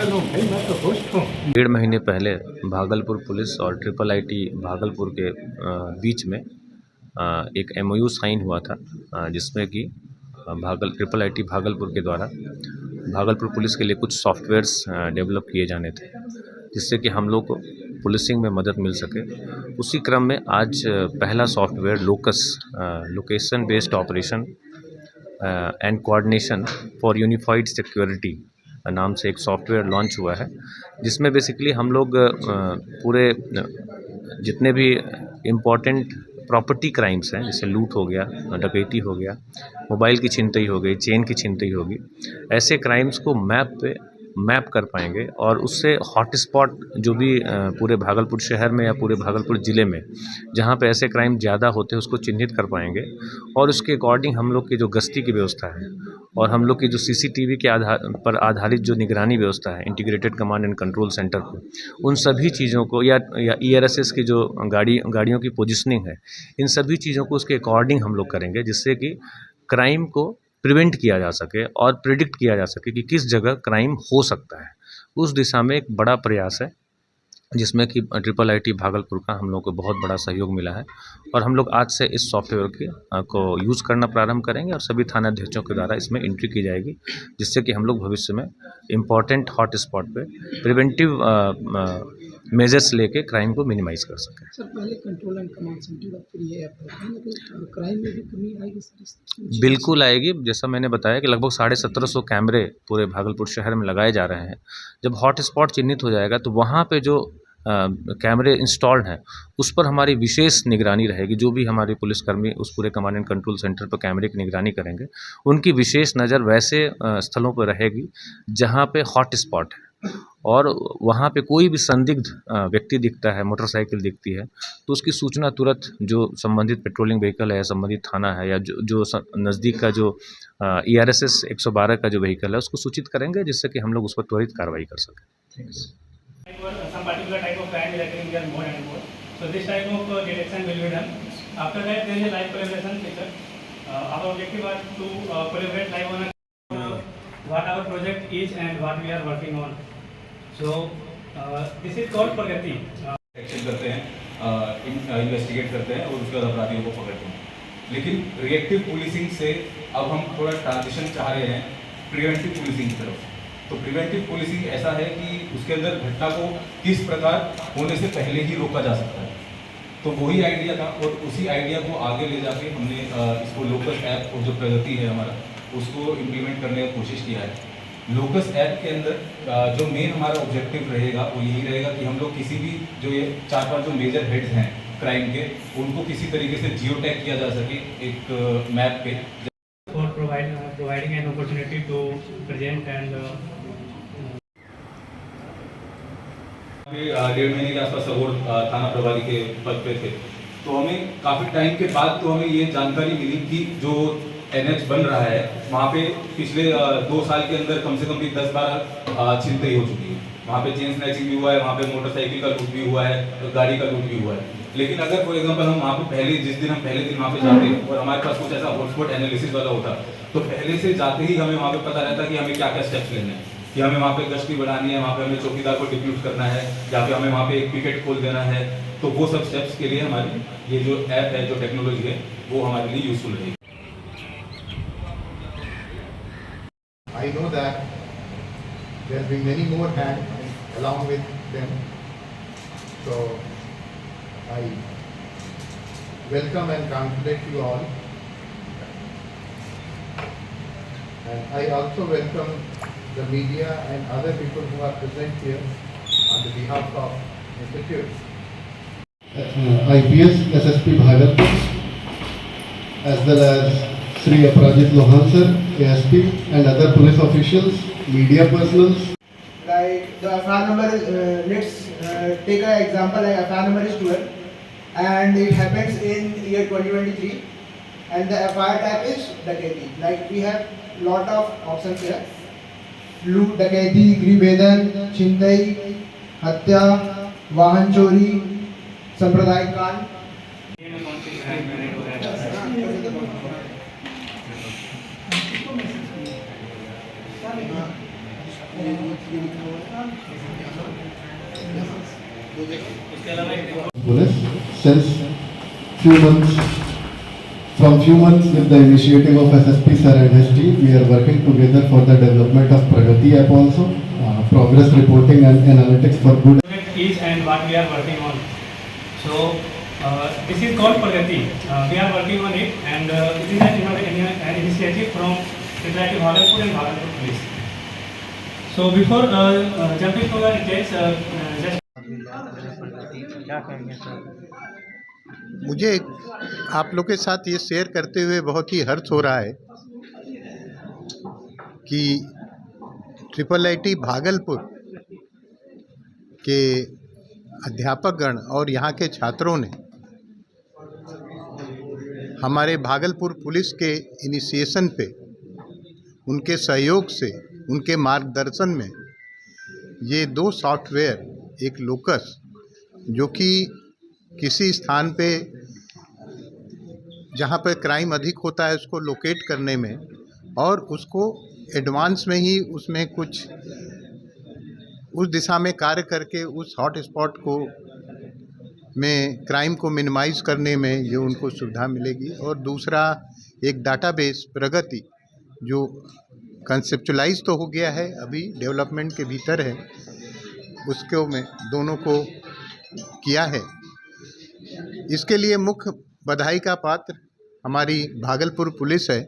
डेढ़ महीने पहले भागलपुर पुलिस और ट्रिपल आईटी भागलपुर के बीच में एक एमओयू साइन हुआ था, जिसमें कि ट्रिपल आईटी भागलपुर के द्वारा भागलपुर पुलिस के लिए कुछ सॉफ्टवेयर्स डेवलप किए जाने थे, जिससे कि हम लोग को पुलिसिंग में मदद मिल सके। उसी क्रम में आज पहला software location based operation and coordination for unified security नाम से एक सॉफ्टवेयर लॉन्च हुआ है, जिसमें बेसिकली हम लोग पूरे जितने भी इम्पोर्टेंट प्रॉपर्टी क्राइम्स हैं, जैसे लूट हो गया, डकैती हो गया, मोबाइल की छिनतई हो गई, चेन की छिनतई होगी, ऐसे क्राइम्स को मैप कर पाएंगे और उससे हॉटस्पॉट जो भी पूरे भागलपुर शहर में या पूरे भागलपुर ज़िले में जहाँ पे ऐसे क्राइम ज़्यादा होते हैं उसको चिन्हित कर पाएंगे और उसके अकॉर्डिंग हम लोग की जो गश्ती की व्यवस्था है और हम लोग की जो सीसीटीवी के पर आधारित जो निगरानी व्यवस्था है, integrated command and control centre को, उन सभी चीज़ों को या ERSS की जो गाड़ियों की पोजिशनिंग है, इन सभी चीज़ों को उसके अकॉर्डिंग हम लोग करेंगे, जिससे कि क्राइम को प्रिवेंट किया जा सके और प्रिडिक्ट किया जा सके कि किस जगह क्राइम हो सकता है। उस दिशा में एक बड़ा प्रयास है, जिसमें कि ट्रिपल आईटी भागलपुर का हम लोग को बहुत बड़ा सहयोग मिला है और हम लोग आज से इस सॉफ्टवेयर को यूज़ करना प्रारंभ करेंगे और सभी थानाध्यक्षों के द्वारा इसमें एंट्री की जाएगी, जिससे कि हम लोग भविष्य में इम्पॉर्टेंट हॉट स्पॉट पे प्रिवेंटिव मेजर्स लेके क्राइम को मिनिमाइज कर सकें। सर, पहले कंट्रोल एंड कमांड सेंटर, अब फिर ये ऐप है, कहीं ना कहीं क्राइम में भी कमी आएगी सर? बिल्कुल आएगी। जैसा मैंने बताया कि लगभग 1750 कैमरे पूरे भागलपुर शहर में लगाए जा रहे हैं। जब हॉट स्पॉट चिन्हित हो जाएगा तो वहाँ पे जो कैमरे इंस्टॉल्ड हैं उस पर हमारी विशेष निगरानी रहेगी। जो भी हमारे पुलिसकर्मी उस पूरे कमांड एंड कंट्रोल सेंटर पर कैमरे की निगरानी करेंगे, उनकी विशेष नज़र वैसे स्थलों पर रहेगी जहाँ पे हॉट स्पॉट है और वहाँ पे कोई भी संदिग्ध व्यक्ति दिखता है, मोटरसाइकिल दिखती है, तो उसकी सूचना तुरंत जो संबंधित पेट्रोलिंग व्हीकल है, संबंधित थाना है या जो नज़दीक का जो ERSS 112 का जो व्हीकल है उसको सूचित करेंगे, जिससे कि हम लोग उस पर त्वरित कार्रवाई कर सकें। Some particular type of crime is occurring there more and more. So this type of detection will be done. After that, there is a live collaboration feature. Our objective was to collaborate live on what our project is and what we are working on. So this is called Pragati. Action करते हैं, investigate करते हैं और उसके बाद अपराधियों को पकड़ते हैं। लेकिन रिएक्टिव पुलिसिंग से अब हम थोड़ा ट्रांजिशन चाह रहे हैं प्रिवेंटिव पुलिसिंग की तरफ। तो प्रिवेंटिव पुलिसिंग ऐसा है कि उसके अंदर घटना को किस प्रकार होने से पहले ही रोका जा सकता है। तो वही आइडिया था और उसी आइडिया को आगे ले जाके हमने इसको लोकस ऐप और जो प्रगति है हमारा उसको इम्प्लीमेंट करने की कोशिश किया है। लोकस ऐप के अंदर जो मेन हमारा ऑब्जेक्टिव रहेगा वो यही रहेगा कि हम लोग किसी भी जो ये 4-5 जो मेजर हेड्स हैं क्राइम के, उनको किसी तरीके से जियो टैग किया जा सके एक मैप पे। For providing an opportunity to present and 1.5 महीने के आसपास सबोर थाना प्रभारी के पद पे थे, तो हमें काफ़ी टाइम के बाद तो हमें ये जानकारी मिली कि जो NH बन रहा है वहाँ पे पिछले 2 साल के अंदर कम से कम भी 10-12 छिनतई हो चुकी है। वहाँ पे चेन स्नैचिंग भी हुआ है, वहाँ पे मोटरसाइकिल का लूट भी हुआ है, गाड़ी का लूट भी हुआ है। लेकिन अगर फॉर एग्जांपल हम वहाँ पे जिस दिन हम पहले दिन वहाँ पे जाते और हमारे पास कुछ ऐसा हॉटस्पॉट एनालिसिस वाला होता, तो पहले से जाते ही हमें वहाँ पे पता रहता कि हमें क्या क्या स्टेप्स लेने हैं, कि हमें वहाँ पे गश्ती बढ़ानी है, वहाँ पे हमें चौकीदार को डिप्यूट करना है या फिर हमें वहाँ पे एक पिकेट खोल देना है। तो वो सब स्टेप्स के लिए हमारी ये जो ऐप है, जो टेक्नोलॉजी है, वो हमारे लिए यूजफुल रहेगी। I know that there will be many more hands along with them. So I welcome and congratulate you all. And I also welcome the media and other people who are present here on the behalf of Institute. IPS SSP Bhagalpur, as well as Sri Aparajit Lohan sir, ASP, and other police officials, media personals. Like the FIR number is, let's take an example, like FIR number is 12 and it happens in year 2023 and the FIR type is Dakati. Like we have lot of options here: loot, Dakati, Grivedan, Chintai, Hatya, Vahan Chori, Sampradayik Kand. ये लिखा हुआ है। उसके अलावा एक Police, since from few months with the initiative of SSP sir and his team, we are working together for the development of Pragati app also, progress reporting and analytics for good. project is and what we are working on. So this is called Pragati. We are working on it, and it is an initiative from Triple Bhagalpur and Bhagalpur Police. So before jumping to the details, just मुझे आप लोग के साथ ये share करते हुए बहुत ही हर्ष हो रहा है कि IIIT भागलपुर के अध्यापकगण और यहाँ के छात्रों ने हमारे भागलपुर पुलिस के इनिशिएशन पे, उनके सहयोग से, उनके मार्गदर्शन में ये 2 सॉफ्टवेयर, एक लोकस जो कि किसी स्थान पे जहाँ पर क्राइम अधिक होता है उसको लोकेट करने में और उसको एडवांस में ही उसमें कुछ उस दिशा में कार्य करके उस हॉट स्पॉट को में क्राइम को मिनिमाइज़ करने में ये उनको सुविधा मिलेगी। और दूसरा एक डाटाबेस प्रगति जो कंसेप्चुलाइज तो हो गया है, अभी डेवलपमेंट के भीतर है, उसको में दोनों को किया है। इसके लिए मुख्य बधाई का पात्र हमारी भागलपुर पुलिस है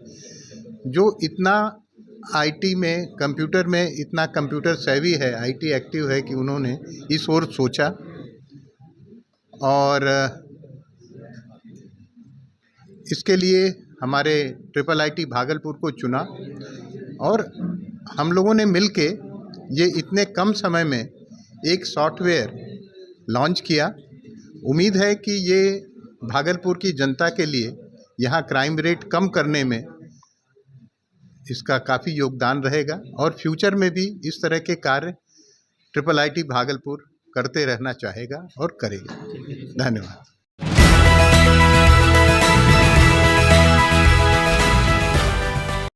जो इतना आईटी में, कंप्यूटर में इतना कंप्यूटर सेवी है, आईटी एक्टिव है कि उन्होंने इस ओर सोचा और इसके लिए हमारे IIIT भागलपुर को चुना और हम लोगों ने मिलके ये इतने कम समय में एक सॉफ्टवेयर लॉन्च किया। उम्मीद है कि ये भागलपुर की जनता के लिए यहाँ क्राइम रेट कम करने में इसका काफ़ी योगदान रहेगा और फ्यूचर में भी इस तरह के कार्य IIIT भागलपुर करते रहना चाहेगा और करेगा। धन्यवाद।